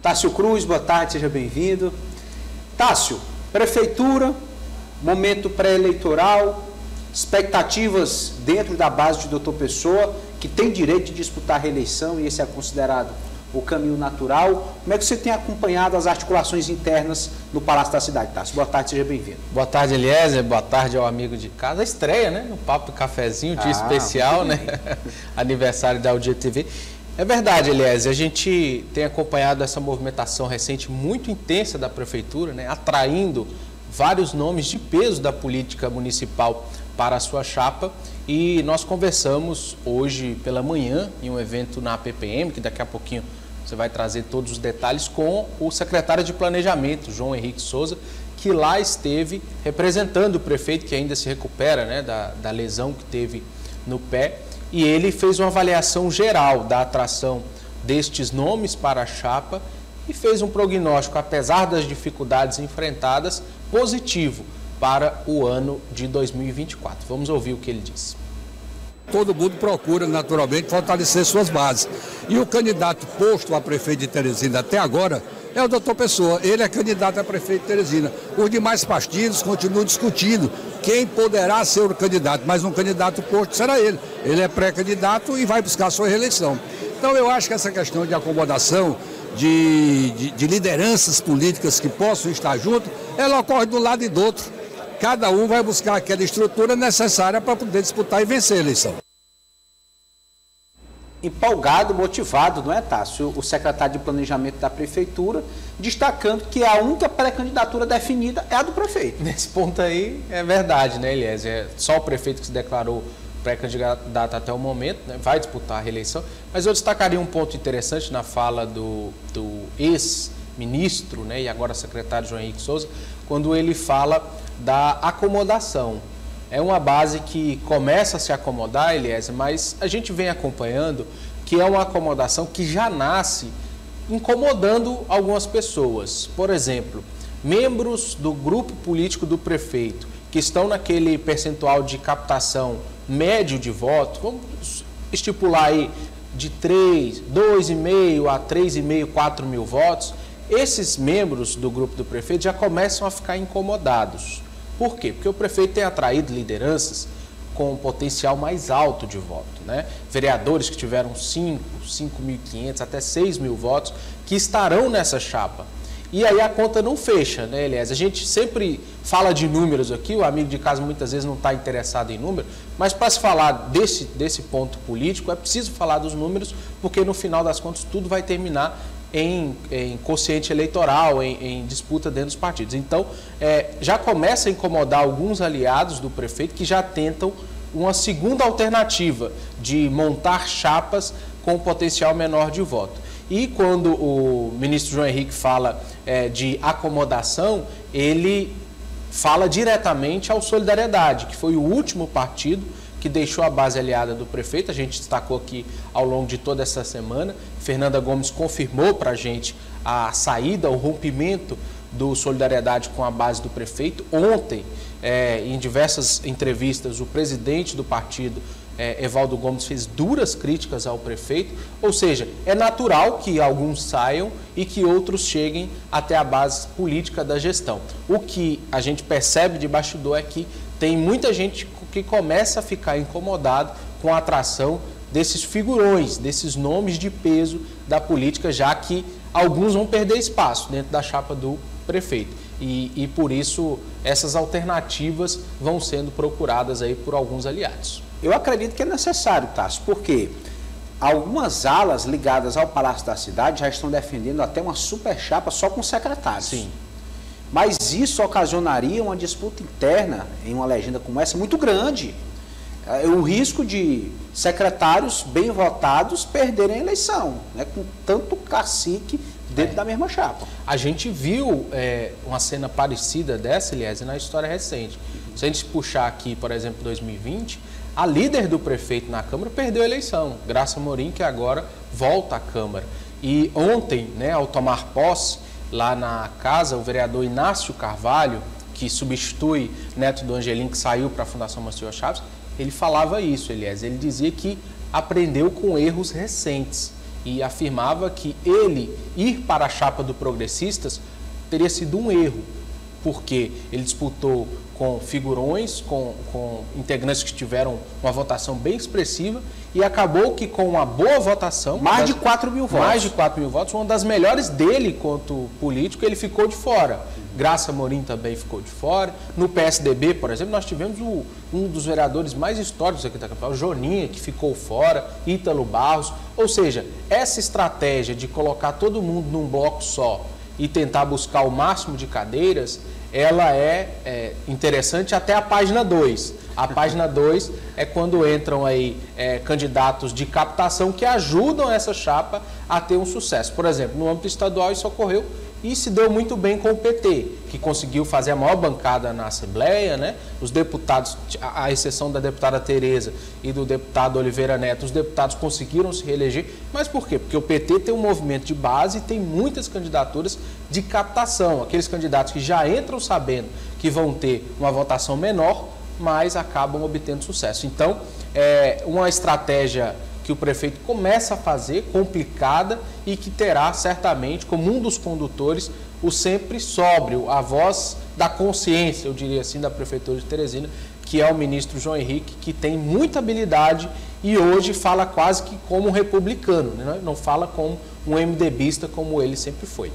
Tássio Cruz, boa tarde, seja bem-vindo. Tássio, prefeitura, momento pré-eleitoral, expectativas dentro da base de Doutor Pessoa, que tem direito de disputar a reeleição e esse é considerado o caminho natural. Como é que você tem acompanhado as articulações internas no Palácio da Cidade, Tássio? Boa tarde, seja bem-vindo. Boa tarde, Eliezer. Boa tarde ao amigo de casa. A estreia, né? No Papo do Cafezinho, dia especial, né? Aniversário da Audia TV. É verdade, Eliezer, a gente tem acompanhado essa movimentação recente muito intensa da Prefeitura, né, atraindo vários nomes de peso da política municipal para a sua chapa, e nós conversamos hoje pela manhã em um evento na PPM, que daqui a pouquinho você vai trazer todos os detalhes, com o secretário de Planejamento, João Henrique Souza, que lá esteve representando o prefeito, que ainda se recupera, né, da lesão que teve no pé. E ele fez uma avaliação geral da atração destes nomes para a chapa e fez um prognóstico, apesar das dificuldades enfrentadas, positivo para o ano de 2024. Vamos ouvir o que ele disse. Todo mundo procura, naturalmente, fortalecer suas bases. E o candidato posto a prefeito de Teresina até agora é o Doutor Pessoa. Ele é candidato a prefeito de Teresina. Os demais partidos continuam discutindo quem poderá ser o candidato, mas um candidato posto será ele. Ele é pré-candidato e vai buscar a sua reeleição. Então eu acho que essa questão de acomodação, de lideranças políticas que possam estar juntos, ela ocorre de um lado e do outro. Cada um vai buscar aquela estrutura necessária para poder disputar e vencer a eleição. Empolgado, motivado, não é, Tássio? O secretário de Planejamento da Prefeitura, destacando que a única pré-candidatura definida é a do prefeito. Nesse ponto aí é verdade, né, Eliezer? É só o prefeito que se declarou pré-candidato até o momento, né? Vai disputar a reeleição. Mas eu destacaria um ponto interessante na fala do ex-ministro, né, e agora secretário João Henrique Souza, quando ele fala da acomodação. É uma base que começa a se acomodar, Eliezer, mas a gente vem acompanhando que é uma acomodação que já nasce incomodando algumas pessoas. Por exemplo, membros do grupo político do prefeito, que estão naquele percentual de captação médio de voto, vamos estipular aí de 2,5 a 3,5, 4 mil votos, esses membros do grupo do prefeito já começam a ficar incomodados. Por quê? Porque o prefeito tem atraído lideranças com um potencial mais alto de voto, né? Vereadores que tiveram 5.500 até 6.000 votos que estarão nessa chapa. E aí a conta não fecha, né, Eliezer? A gente sempre fala de números aqui, o amigo de casa muitas vezes não está interessado em número, mas para se falar desse ponto político é preciso falar dos números, porque no final das contas tudo vai terminar em quociente eleitoral, em disputa dentro dos partidos. Então, já começa a incomodar alguns aliados do prefeito que já tentam uma segunda alternativa de montar chapas com potencial menor de voto. E quando o ministro João Henrique fala de acomodação, ele fala diretamente ao Solidariedade, que foi o último partido que deixou a base aliada do prefeito. A gente destacou aqui ao longo de toda essa semana. Fernanda Gomes confirmou para a gente a saída, o rompimento do Solidariedade com a base do prefeito. Ontem, em diversas entrevistas, o presidente do partido, Evaldo Gomes, fez duras críticas ao prefeito. Ou seja, é natural que alguns saiam e que outros cheguem até a base política da gestão. O que a gente percebe de bastidor é que tem muita gente que começa a ficar incomodado com a atração desses figurões, desses nomes de peso da política, já que alguns vão perder espaço dentro da chapa do prefeito. E por isso essas alternativas vão sendo procuradas aí por alguns aliados. Eu acredito que é necessário, Tássio, porque algumas alas ligadas ao Palácio da Cidade já estão defendendo até uma super chapa só com secretários. Sim. Mas isso ocasionaria uma disputa interna em uma legenda como essa muito grande. O risco de secretários bem votados perderem a eleição, né, com tanto cacique dentro da mesma chapa. A gente viu uma cena parecida dessa, Eliezer, na história recente. Se a gente puxar aqui, por exemplo, 2020, a líder do prefeito na Câmara perdeu a eleição, Graça Morim, que agora volta à Câmara. E ontem, né, ao tomar posse, lá na casa, o vereador Inácio Carvalho, que substitui Neto do Angelim, que saiu para a Fundação Maceió Chaves, ele falava isso, Eliezer. Ele dizia que aprendeu com erros recentes e afirmava que ele ir para a chapa do Progressistas teria sido um erro, porque ele disputou com figurões, com integrantes que tiveram uma votação bem expressiva e acabou que com uma boa votação... Mais de 4 mil votos. Mais de 4 mil votos, uma das melhores dele quanto político, ele ficou de fora. Graça Amorim também ficou de fora. No PSDB, por exemplo, nós tivemos um dos vereadores mais históricos aqui da capital, Joninha, que ficou fora, Ítalo Barros. Ou seja, essa estratégia de colocar todo mundo num bloco só e tentar buscar o máximo de cadeiras, ela é interessante até a página 2. A página 2 é quando entram aí candidatos de captação que ajudam essa chapa a ter um sucesso. Por exemplo, no âmbito estadual isso ocorreu e se deu muito bem com o PT, que conseguiu fazer a maior bancada na Assembleia, né? Os deputados, à exceção da deputada Tereza e do deputado Oliveira Neto, os deputados conseguiram se reeleger. Mas por quê? Porque o PT tem um movimento de base e tem muitas candidaturas de captação. Aqueles candidatos que já entram sabendo que vão ter uma votação menor, mas acabam obtendo sucesso. Então, é uma estratégia que o prefeito começa a fazer, complicada, e que terá certamente, como um dos condutores, o sempre sóbrio, a voz da consciência, eu diria assim, da Prefeitura de Teresina, que é o ministro João Henrique, que tem muita habilidade e hoje fala quase que como um republicano, né? Não fala como um MDBista como ele sempre foi.